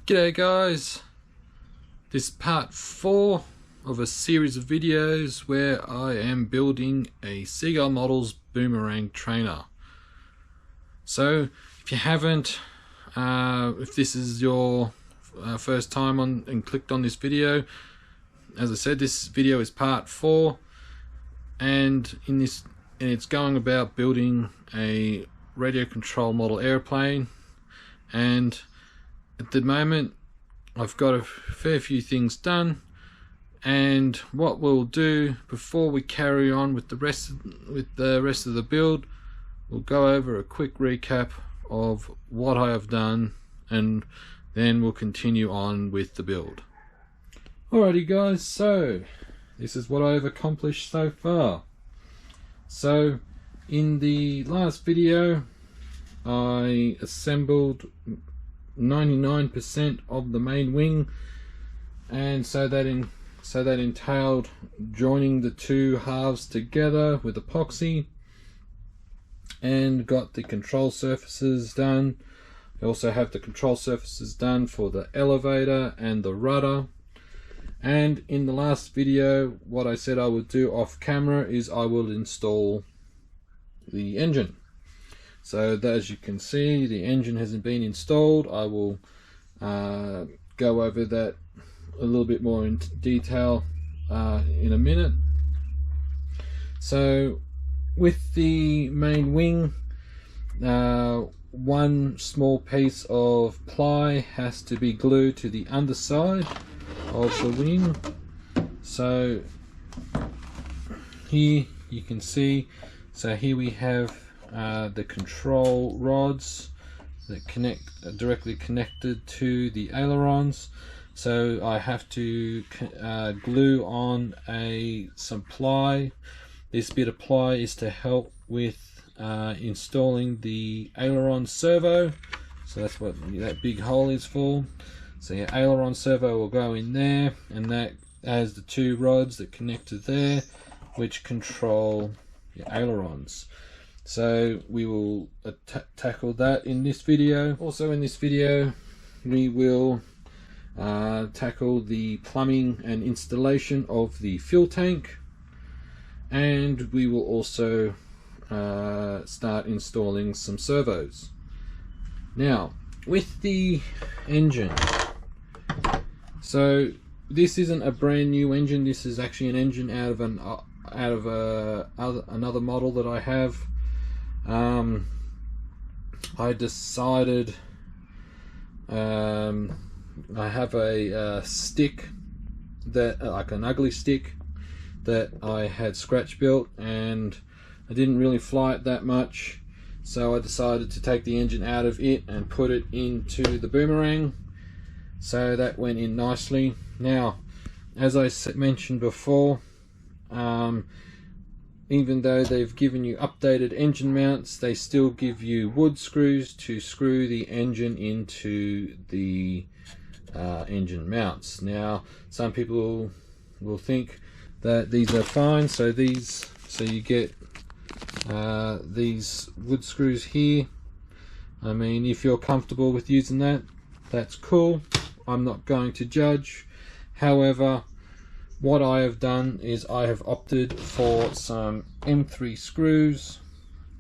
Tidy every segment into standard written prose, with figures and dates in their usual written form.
G'day guys, this is part 4 of a series of videos where I am building a Seagull Models Boomerang trainer. So if you haven't, if this is your first time on and clicked on this video, as I said, this video is part 4, and it's going about building a radio control model airplane. And at the moment I've got a fair few things done, and what we'll do before we carry on with the rest of the build, we'll go over a quick recap of what I have done, and then we'll continue on with the build. Alrighty guys, so this is what I've accomplished so far. So in the last video I assembled 99% of the main wing, and so that entailed joining the two halves together with epoxy, and got the control surfaces done. I also have the control surfaces done for the elevator and the rudder. And in the last video, what I said I would do off camera is I will install the engine. So as you can see, the engine hasn't been installed. I will go over that a little bit more in detail in a minute. So with the main wing, one small piece of ply has to be glued to the underside of the wing. So here you can see, so here we have the control rods that connect directly connected to the ailerons. So I have to glue on some ply. This bit of ply is to help with installing the aileron servo. So that's what that big hole is for. So your aileron servo will go in there, and that has the two rods that connect to there, which control your ailerons. So we will tackle that in this video. Also in this video we will tackle the plumbing and installation of the fuel tank, and we will also start installing some servos. Now with the engine, so this isn't a brand new engine. This is actually an engine out of another model that I have. I decided I have a stick that like an ugly stick that I had scratch built, and I didn't really fly it that much, so I decided to take the engine out of it and put it into the Boomerang. So that went in nicely. Now, as I mentioned before, even though they've given you updated engine mounts, they still give you wood screws to screw the engine into the engine mounts. Now, some people will think that these are fine, so you get these wood screws here. I mean, if you're comfortable with using that, that's cool. I'm not going to judge. However, what I have done is I have opted for some M3 screws.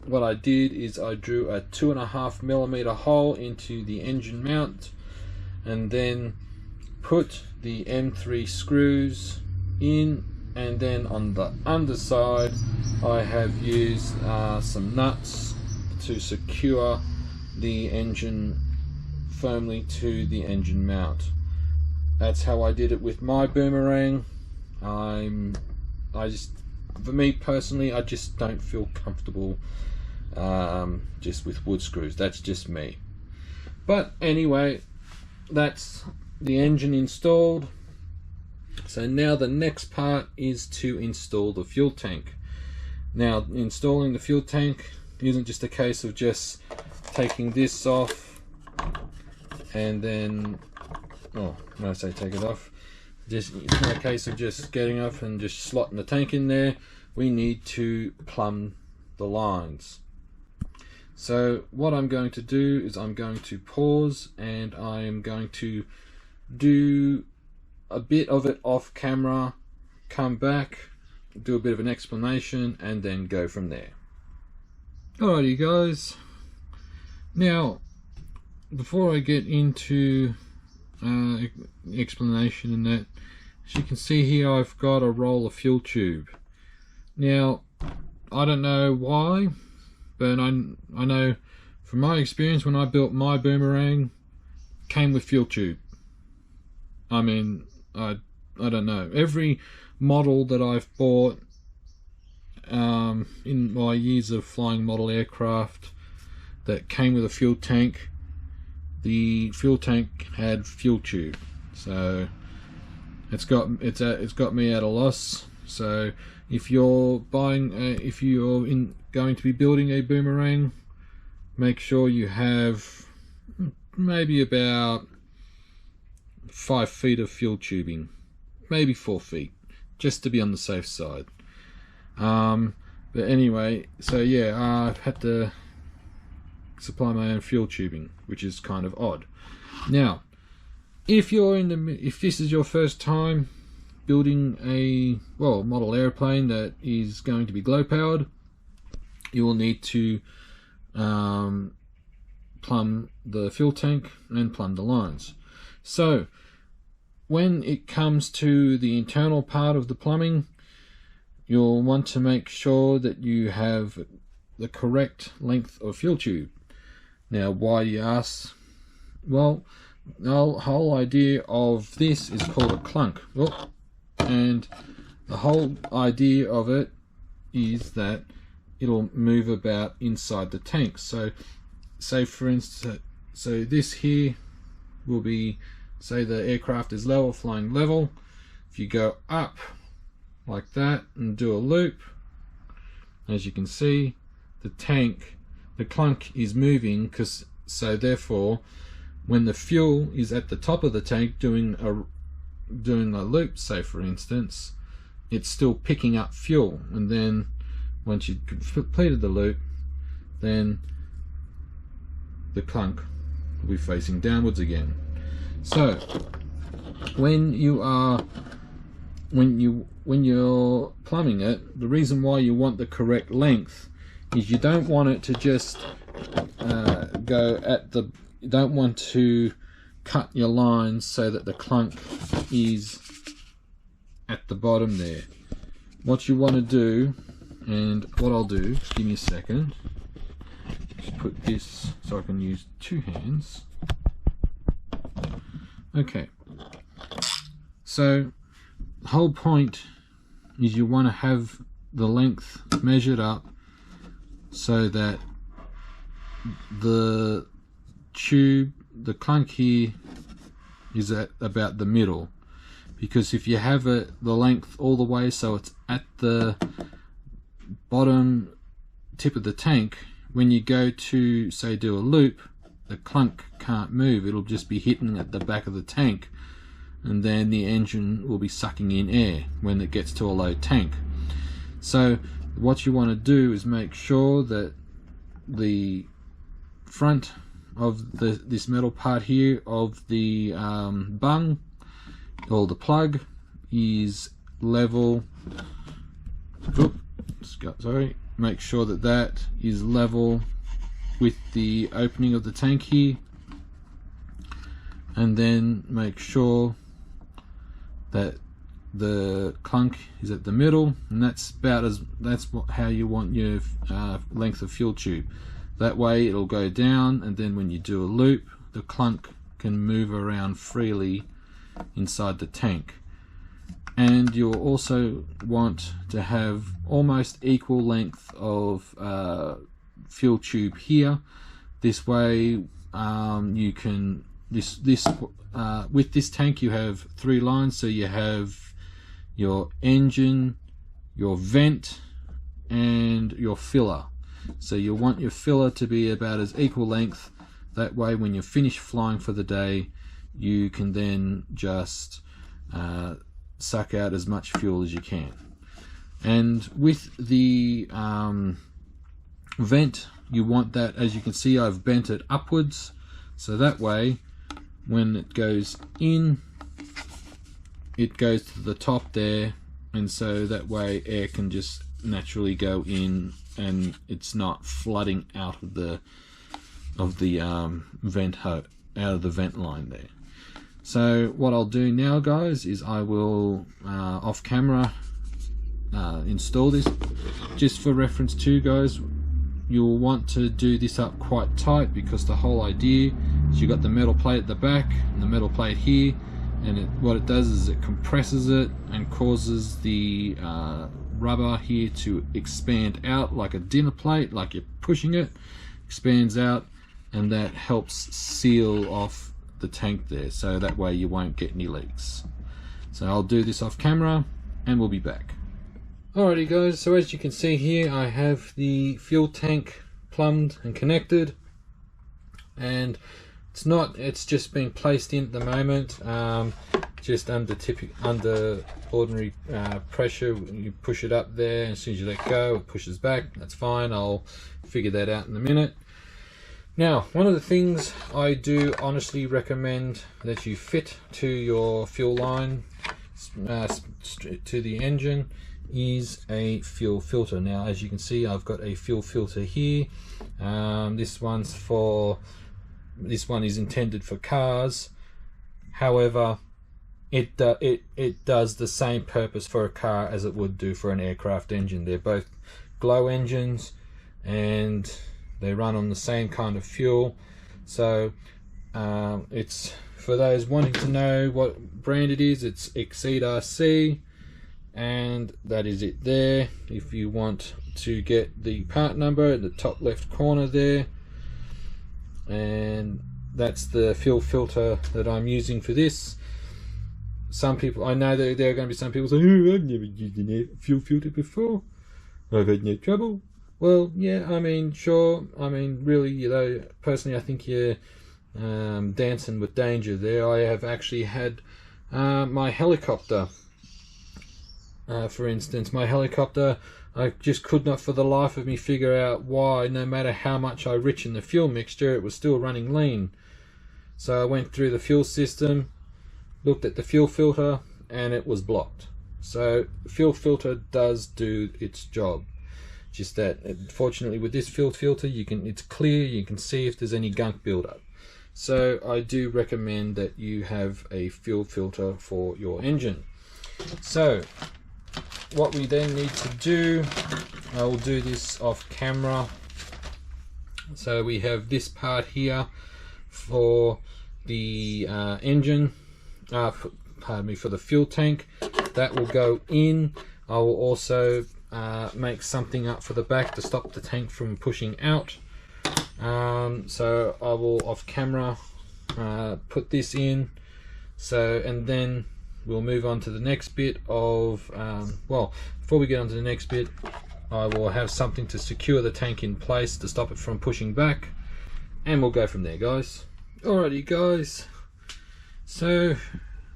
What I did is I drew a 2.5mm hole into the engine mount, and then put the M3 screws in, and then on the underside I have used some nuts to secure the engine firmly to the engine mount. That's how I did it with my Boomerang. For me personally, I just don't feel comfortable just with wood screws. That's just me. But anyway, that's the engine installed. So now the next part is to install the fuel tank. Now, installing the fuel tank isn't just a case of just taking this off and then, oh, when I say take it off, it's not a case of just getting up and just slotting the tank in there. We need to plumb the lines. So what I'm going to do is I'm going to pause, and I'm going to do a bit of it off camera, come back, do a bit of an explanation, and then go from there. Alrighty guys, now before I get into explanation and that, as you can see here, I've got a roll of fuel tube. Now I don't know why, but I know from my experience when I built my Boomerang, came with fuel tube. I mean, I don't know, every model that I've bought in my years of flying model aircraft that came with a fuel tank, the fuel tank had fuel tube, so it's got me at a loss. So if you're going to be building a Boomerang, make sure you have maybe about 5 feet of fuel tubing, maybe 4 feet, just to be on the safe side. But anyway, so yeah, I've had to supply my own fuel tubing, which is kind of odd. Now, if this is your first time building a model airplane that is going to be glow powered, you will need to plumb the fuel tank and plumb the lines. So when it comes to the internal part of the plumbing, you'll want to make sure that you have the correct length of fuel tube. Now, why, do you ask? Well, the whole idea of this is called a clunk. And the whole idea of it is that it'll move about inside the tank. So say for instance, so this here will be, say the aircraft is level, flying level. If you go up like that and do a loop, as you can see, the clunk is moving, so therefore when the fuel is at the top of the tank doing a loop, say for instance, it's still picking up fuel, and then once you've completed the loop, then the clunk will be facing downwards again. So when you're plumbing it, the reason why you want the correct length is you don't want it to just you don't want to cut your lines so that the clunk is at the bottom there. What you want to do, and what I'll do, give me a second, just put this so I can use 2 hands. Okay, so the whole point is you want to have the length measured up so that the tube, the clunk here, is at about the middle, because if you have the length all the way so it's at the bottom tip of the tank, when you go to say do a loop, the clunk can't move, it'll just be hitting at the back of the tank, and then the engine will be sucking in air when it gets to a low tank. So what you want to do is make sure that the front of this metal part here of the bung or the plug is level. Sorry, make sure that that is level with the opening of the tank here, and then make sure that the clunk is at the middle, and that's how you want your length of fuel tube. That way it'll go down, and then when you do a loop, the clunk can move around freely inside the tank. And you'll also want to have almost equal length of fuel tube here. This way you can with this tank you have 3 lines, so you have your engine, your vent, and your filler. So you want your filler to be about as equal length. That way when you're finished flying for the day, you can then just suck out as much fuel as you can. And with the vent you want that, as you can see I've bent it upwards, so that way when it goes in, it goes to the top there, and so that way air can just naturally go in and it's not flooding out of the vent line there. So what I'll do now, guys, is I will off camera install this. Just for reference too, guys, you'll want to do this up quite tight, because the whole idea is you got the metal plate at the back and the metal plate here, and what it does is it compresses it and causes the rubber here to expand out like a dinner plate, like you're pushing it, expands out, and that helps seal off the tank there, so that way you won't get any leaks. So I'll do this off camera and we'll be back. Alrighty guys, so as you can see here, I have the fuel tank plumbed and connected, and it's just being placed in at the moment, just under ordinary pressure. You push it up there, and as soon as you let go it pushes back. That's fine, I'll figure that out in a minute. Now, one of the things I do honestly recommend that you fit to your fuel line, to the engine, is a fuel filter. Now, as you can see, I've got a fuel filter here. This one is intended for cars. However, it does the same purpose for a car as it would do for an aircraft engine. They're both glow engines, and they run on the same kind of fuel. So it's for those wanting to know what brand it is, it's Exceed RC, and that is it there. If you want to get the part number at the top left corner there, and that's the fuel filter that I'm using for this. Some people, I know that there are going to be some people saying, oh, I've never used a fuel filter before, I've had no trouble. Well, yeah, I mean, sure. I mean, really, you know, personally, I think you're dancing with danger there. I have actually had my helicopter, for instance, my helicopter, I just could not for the life of me figure out why, no matter how much I richened the fuel mixture, it was still running lean. So I went through the fuel system, looked at the fuel filter, and it was blocked. So the fuel filter does do its job. Just that, fortunately, with this fuel filter, it's clear, you can see if there's any gunk buildup. So I do recommend that you have a fuel filter for your engine. So what we then need to do, I will do this off camera. So we have this part here for the engine, pardon me, for the fuel tank. That will go in. I will also make something up for the back to stop the tank from pushing out. So I will off camera put this in. So, and then we'll move on to the next bit of, well, before we get on to the next bit, I will have something to secure the tank in place to stop it from pushing back, and we'll go from there, guys. Alrighty guys, so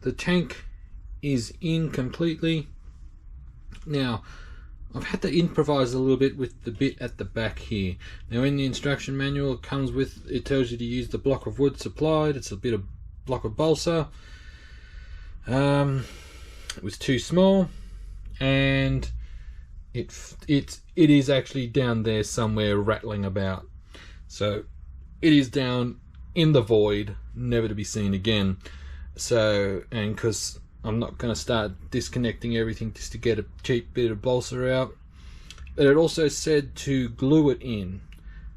the tank is in completely. Now, I've had to improvise a little bit with the bit at the back here. Now, in the instruction manual, it comes with, it tells you to use the block of wood supplied. It's a bit of block of balsa. It was too small, and it is actually down there somewhere rattling about. So it is down in the void, never to be seen again. So, and because I'm not going to start disconnecting everything just to get a cheap bit of balsa out. It also said to glue it in.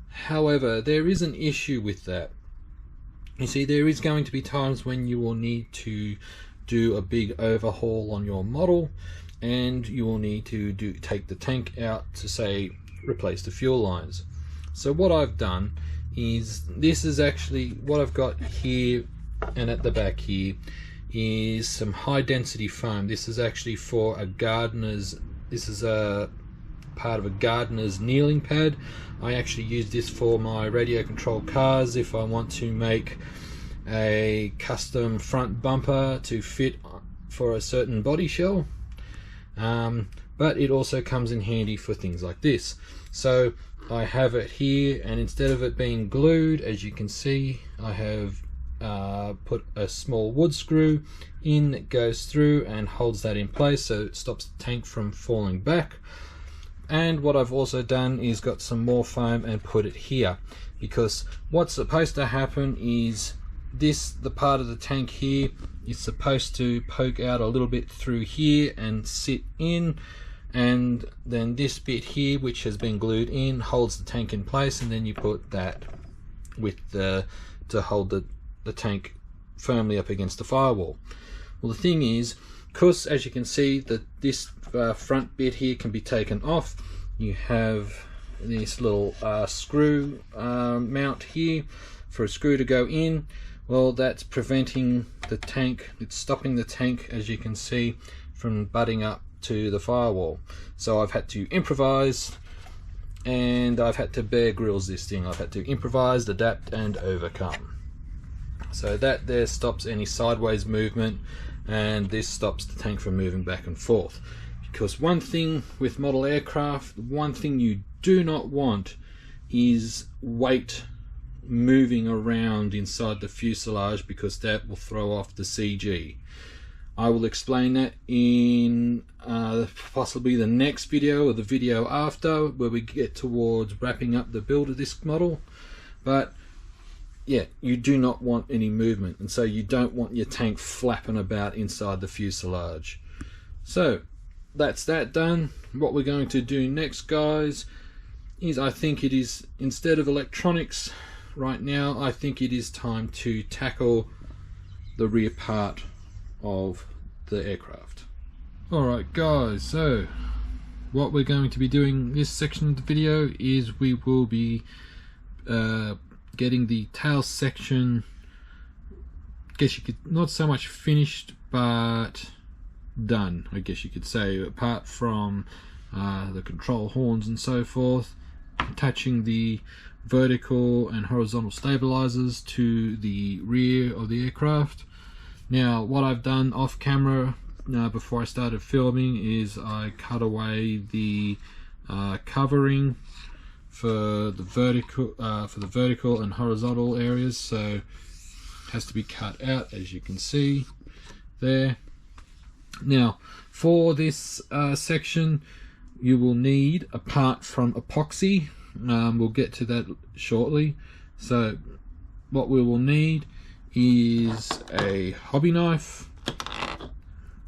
However, there is an issue with that. You see, there is going to be times when you will need to do a big overhaul on your model, and you will need to take the tank out to, say, replace the fuel lines. So what I've done is, this is actually what I've got here and at the back here is some high density foam. This is actually for a gardener's, this is a part of a gardener's kneeling pad. I actually use this for my radio controlled cars if I want to make a custom front bumper to fit for a certain body shell, but it also comes in handy for things like this. So I have it here, and instead of it being glued, as you can see, I have put a small wood screw in that goes through and holds that in place so it stops the tank from falling back. And what I've also done is got some more foam and put it here, because what's supposed to happen is the part of the tank here is supposed to poke out a little bit through here and sit in, and then this bit here, which has been glued in, holds the tank in place, and then you put that with to hold the tank firmly up against the firewall. Well, the thing is, because as you can see that this front bit here can be taken off, you have this little screw mount here for a screw to go in. Well, that's preventing the tank, it's stopping the tank, as you can see, from butting up to the firewall. So I've had to improvise, and I've had to Bear Grylls this thing. I've had to improvise, adapt and overcome. So that there stops any sideways movement, and this stops the tank from moving back and forth. Because one thing with model aircraft, one thing you do not want is weight moving around inside the fuselage, because that will throw off the CG. I will explain that in possibly the next video or the video after, where we get towards wrapping up the build of this model. But yeah, you do not want any movement, and so you don't want your tank flapping about inside the fuselage. So that's that done. What we're going to do next, guys, is I think it is, instead of electronics right now, I think it is time to tackle the rear part of the aircraft. Alright guys, so what we're going to be doing this section of the video is we will be getting the tail section, I guess you could, not so much finished, but done, I guess you could say, apart from the control horns and so forth, attaching the vertical and horizontal stabilizers to the rear of the aircraft. Now what I've done off camera before I started filming is I cut away the covering for the vertical and horizontal areas, so it has to be cut out, as you can see there. Now for this section you will need a part from epoxy. We'll get to that shortly. So what we will need is a hobby knife,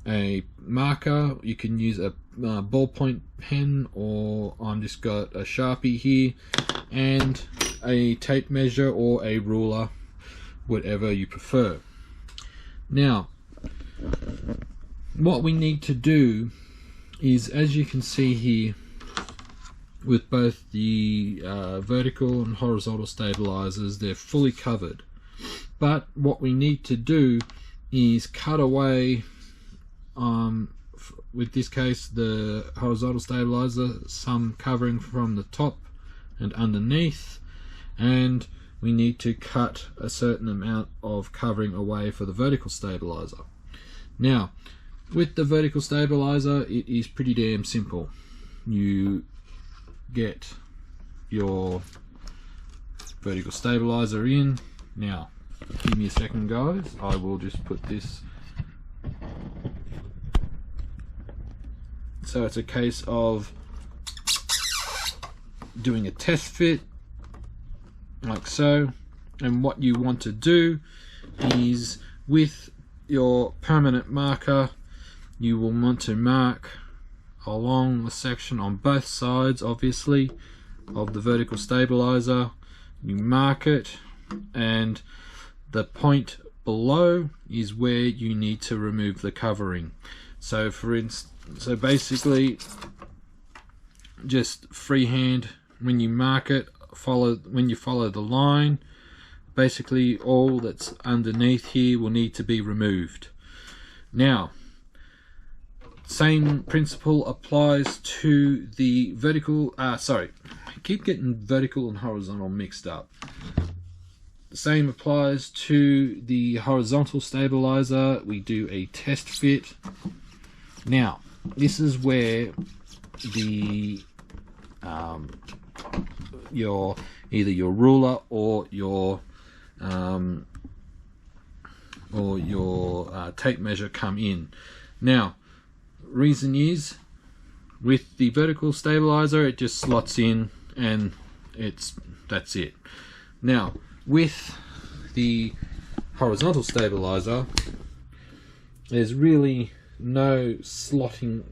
a marker, you can use a ballpoint pen, or I'm just got a Sharpie here, and a tape measure or a ruler, whatever you prefer. Now what we need to do is, as you can see here, with both the vertical and horizontal stabilizers, they're fully covered. But what we need to do is cut away, with this case the horizontal stabilizer, some covering from the top and underneath, and we need to cut a certain amount of covering away for the vertical stabilizer. Now with the vertical stabilizer, it is pretty damn simple. You get your vertical stabilizer in. Now give me a second guys, I will just put this, so it's a case of doing a test fit like so. And what you want to do is, with your permanent marker, you will want to mark along the section on both sides, obviously, of the vertical stabilizer. You mark it, and the point below is where you need to remove the covering. So for instance, so basically just freehand, when you mark it, when you follow the line, basically all that's underneath here will need to be removed. Now same principle applies to the vertical, sorry, I keep getting vertical and horizontal mixed up. The same applies to the horizontal stabilizer. We do a test fit. Now this is where the your either your ruler or your tape measure come in. Now, reason is, with the vertical stabilizer, it just slots in and that's it. Now, with the horizontal stabilizer, there's really no slotting.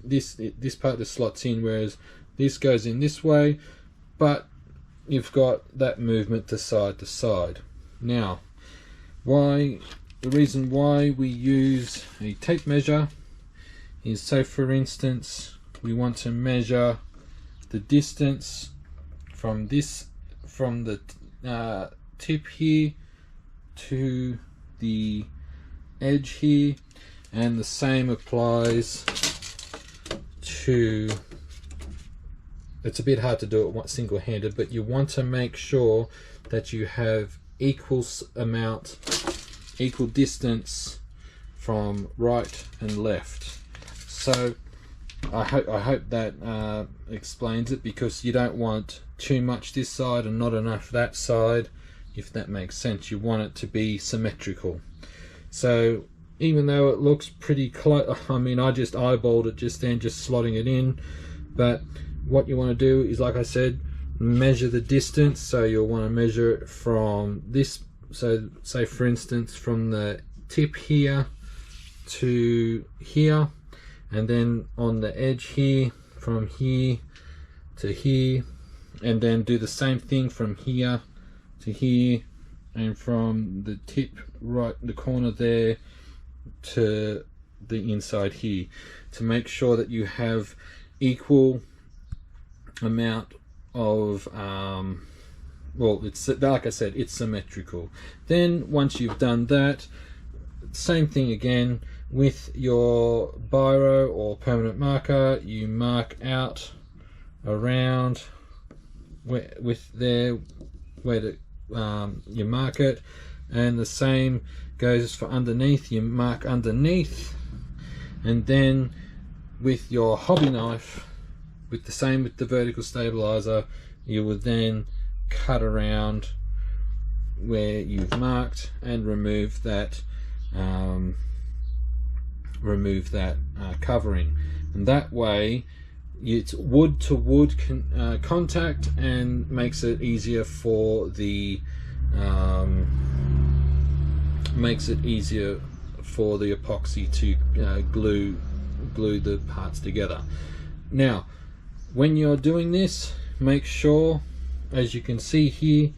This part just slots in, whereas this goes in this way, but you've got that movement to side. Now, the reason why we use a tape measure is, so for instance, we want to measure the distance from the tip here to the edge here, and the same applies to, it's a bit hard to do it single-handed, but you want to make sure that you have equal distance from right and left. So I hope that explains it, because you don't want too much this side and not enough that side, if that makes sense. You want it to be symmetrical. So even though it looks pretty close, I mean, I just eyeballed it just then, just slotting it in, but what you want to do is, like I said, measure the distance. So you'll want to measure it from this, so say for instance from the tip here to here, and then on the edge here, from here to here, and then do the same thing from here to here, and from the tip right, the corner there, to the inside here, to make sure that you have equal amount of well, it's, like I said, it's symmetrical. Then once you've done that, same thing again with your biro or permanent marker. You mark out around where you mark it, and the same goes for underneath. You mark underneath, and then with your hobby knife, with the vertical stabilizer, you will then cut around where you've marked and remove that covering, and that way it's wood to wood contact, and makes it easier for the epoxy to glue the parts together. Now, when you're doing this, make sure, as you can see here,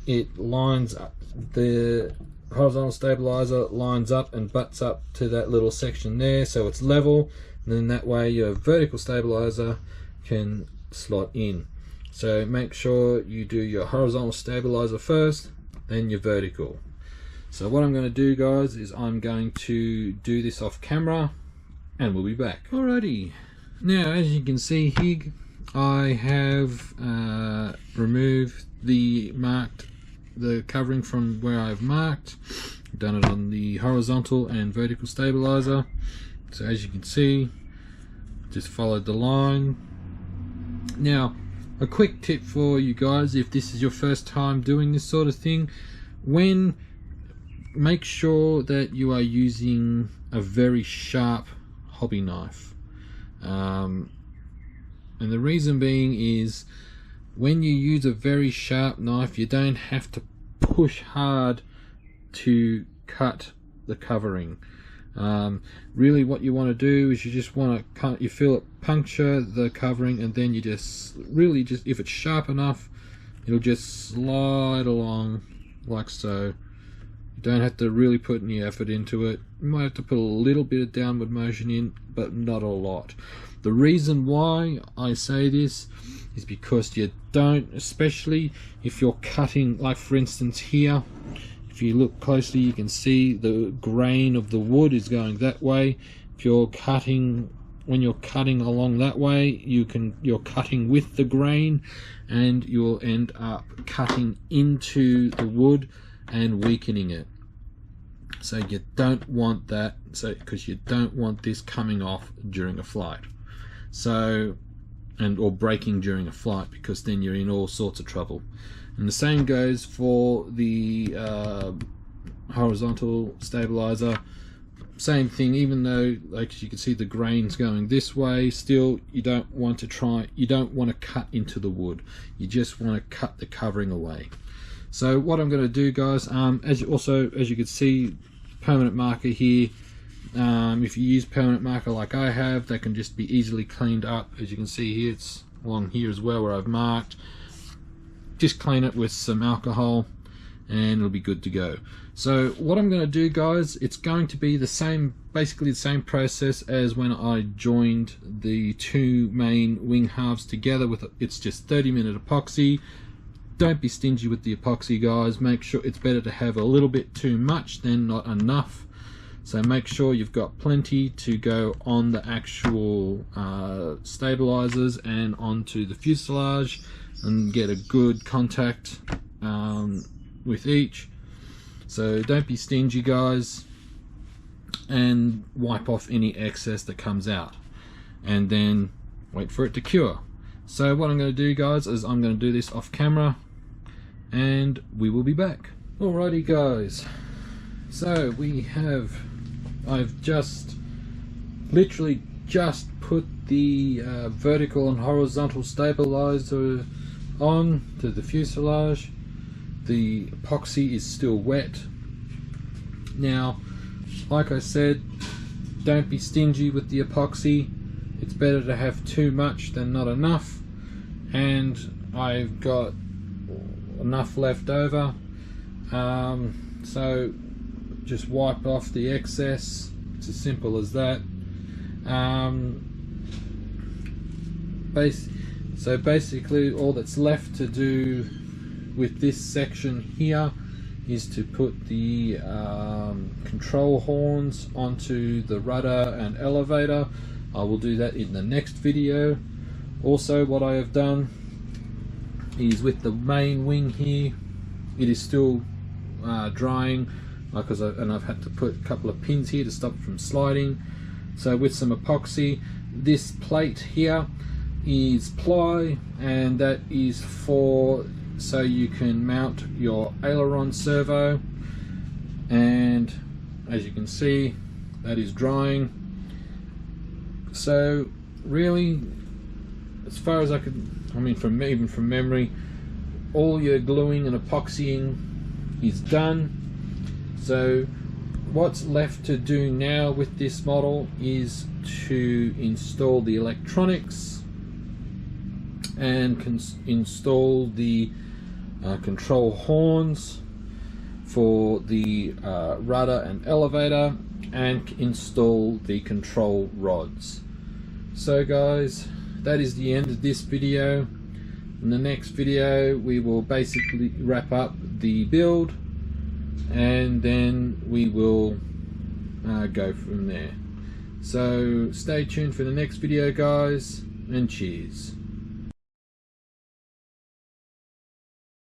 it lines up, the horizontal stabilizer lines up and butts up to that little section there, so it's level, and then that way your vertical stabilizer can slot in. So make sure you do your horizontal stabilizer first, then your vertical. So what I'm going to do, guys, is I'm going to do this off camera and we'll be back. Alrighty, now as you can see here, I have removed the covering from where I've marked. I've done it on the horizontal and vertical stabilizer. So as you can see, just followed the line. Now, a quick tip for you guys, if this is your first time doing this sort of thing, make sure that you are using a very sharp hobby knife. And the reason being is, when you use a very sharp knife, you don't have to push hard to cut the covering. Really what you want to do is you just want to you feel it puncture the covering, and then you just if it's sharp enough, it'll just slide along like so. You don't have to really put any effort into it. You might have to put a little bit of downward motion in, but not a lot. The reason why I say this is because you don't, especially if you're cutting, like for instance here, if you look closely you can see the grain of the wood is going that way. If you're cutting, when you're cutting along that way, you're cutting with the grain, and you'll end up cutting into the wood and weakening it. So you don't want that, because you don't want this coming off during a flight. So or braking during a flight, because then you're in all sorts of trouble. And the same goes for the horizontal stabilizer. Same thing, even though, like you can see, the grain's going this way, still you don't want to cut into the wood. You just want to cut the covering away. So what I'm going to do, guys, as you can see, permanent marker here. If you use permanent marker like I have, they can just be easily cleaned up. As you can see here, it's along here as well where I've marked. Just clean it with some alcohol and it'll be good to go. So what I'm going to do, guys, it's going to be the same, basically the same process as when I joined the two main wing halves together with it's just 30-minute epoxy. Don't be stingy with the epoxy, guys. Make sure, it's better to have a little bit too much than not enough. So make sure you've got plenty to go on the actual stabilizers and onto the fuselage, and get a good contact with each. So don't be stingy, guys, and wipe off any excess that comes out, and then wait for it to cure. So what I'm going to do, guys, is I'm going to do this off camera and we will be back. Alrighty, guys, so I've just literally just put the vertical and horizontal stabilizer on to the fuselage. The epoxy is still wet. Now, like I said, don't be stingy with the epoxy. It's better to have too much than not enough, and I've got enough left over, so just wipe off the excess. It's as simple as that. So basically all that's left to do with this section here is to put the control horns onto the rudder and elevator. I will do that in the next video. Also, what I have done is with the main wing here, it is still drying, because I've had to put a couple of pins here to stop it from sliding. So with some epoxy, this plate here is ply, and that is so you can mount your aileron servo, and as you can see, that is drying. So really, as far as I could, even from memory, all your gluing and epoxying is done. So what's left to do now with this model is to install the electronics and install the control horns for the rudder and elevator, and install the control rods. So guys, that is the end of this video. In the next video we will basically wrap up the build, and then we will go from there. So stay tuned for the next video, guys, and cheers.